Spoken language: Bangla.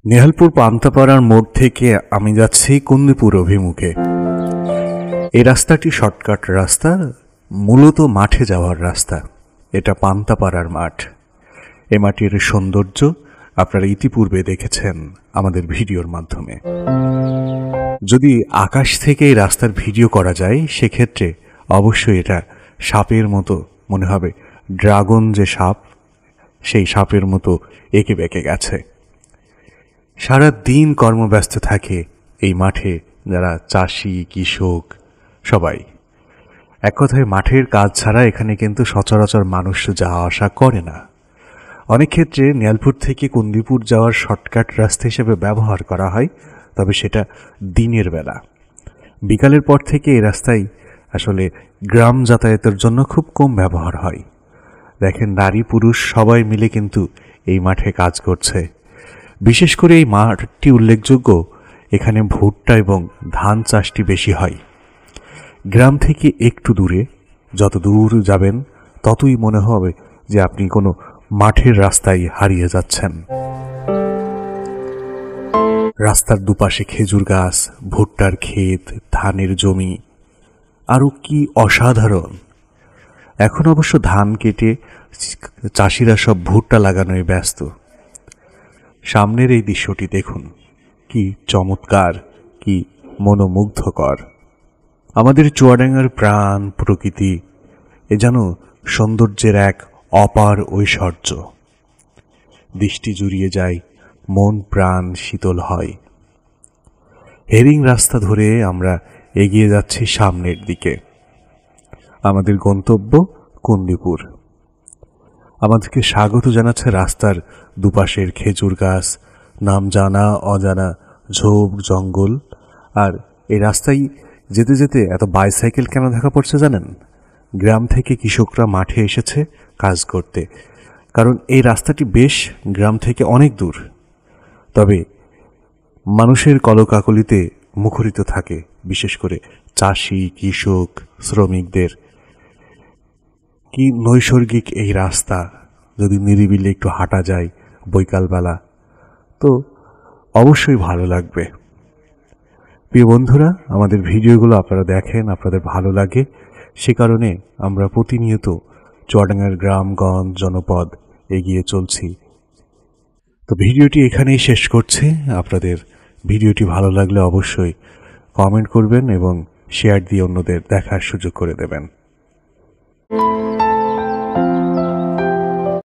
নেহালপুর পান্তাপাড়ার মোড় থেকে আমি যাচ্ছি কুন্দিপুর অভিমুখে। এই রাস্তাটি শর্টকাট রাস্তা, মূলত মাঠে যাওয়ার রাস্তা। এটা পান্তাপাড়ার মাঠ। এ মাটির সৌন্দর্য আপনারা ইতিপূর্বে দেখেছেন আমাদের ভিডিওর মাধ্যমে। যদি আকাশ থেকে এই রাস্তার ভিডিও করা যায় সেক্ষেত্রে অবশ্যই এটা সাপের মতো মনে হবে, ড্রাগন যে সাপ সেই সাপের মতো এঁকে বেঁকে গেছে। সারা দিন কর্মব্যস্ত থাকে এই মাঠে যারা চাষি, কৃষক সবাই। এক কথায় মাঠের কাজ ছাড়া এখানে কিন্তু সচরাচর মানুষ যাওয়া আসা করে না। অনেক ক্ষেত্রে নেহালপুর থেকে কুন্দিপুর যাওয়ার শর্টকাট রাস্তা হিসেবে ব্যবহার করা হয়, তবে সেটা দিনের বেলা। বিকালের পর থেকে এই রাস্তায় আসলে গ্রাম যাতায়াতের জন্য খুব কম ব্যবহার হয়। দেখেন, নারী পুরুষ সবাই মিলে কিন্তু এই মাঠে কাজ করছে। বিশেষ করে এই মাঠটি উল্লেখযোগ্য, এখানে ভুট্টা এবং ধান চাষটি বেশি হয়। গ্রাম থেকে একটু দূরে, যত দূর যাবেন ততই মনে হবে যে আপনি কোনো মাঠের রাস্তায় হারিয়ে যাচ্ছেন। রাস্তার দুপাশে খেজুর গাছ, ভুট্টার ক্ষেত, ধানের জমি, আরও কি অসাধারণ! এখন অবশ্য ধান কেটে চাষিরা সব ভুট্টা লাগানোয় ব্যস্ত। সামনের এই দৃশ্যটি দেখুন, কি চমৎকার, কি মনোমুগ্ধকর! আমাদের চুয়াডাঙ্গার প্রাণ প্রকৃতি এ যেন সৌন্দর্যের এক অপার ঐশ্বর্য। দৃষ্টি জুড়িয়ে যায়, মন প্রাণ শীতল হয়। হেরিং রাস্তা ধরে আমরা এগিয়ে যাচ্ছি সামনের দিকে। আমাদের গন্তব্য কুন্দিপুর। আমাদেরকে স্বাগত জানাচ্ছে রাস্তার দুপাশের খেজুর গাছ, নাম জানা অজানা ঝোপ জঙ্গল। আর এই রাস্তায় যেতে যেতে এত বাইসাইকেল কেন দেখা পড়ছে জানেন? গ্রাম থেকে কৃষকরা মাঠে এসেছে কাজ করতে, কারণ এই রাস্তাটি বেশ গ্রাম থেকে অনেক দূর। তবে মানুষের কলকাকলিতে মুখরিত থাকে, বিশেষ করে চাষি, কৃষক, শ্রমিকদের। কি নৈসর্গিক এই রাস্তা! যদি নিরিবিলি একটু হাঁটা যায় বৈকালবেলা তো অবশ্যই ভালো লাগবে। প্রিয় বন্ধুরা, আমাদের ভিডিওগুলো আপনারা দেখেন, আপনাদের ভালো লাগে, সে কারণে আমরা প্রতিনিয়ত চুয়াডাঙ্গার গ্রামগঞ্জ জনপদ এগিয়ে চলছি। তো ভিডিওটি এখানেই শেষ করছি। আপনাদের ভিডিওটি ভালো লাগলে অবশ্যই কমেন্ট করবেন এবং শেয়ার দিয়ে অন্যদের দেখার সুযোগ করে দেবেন।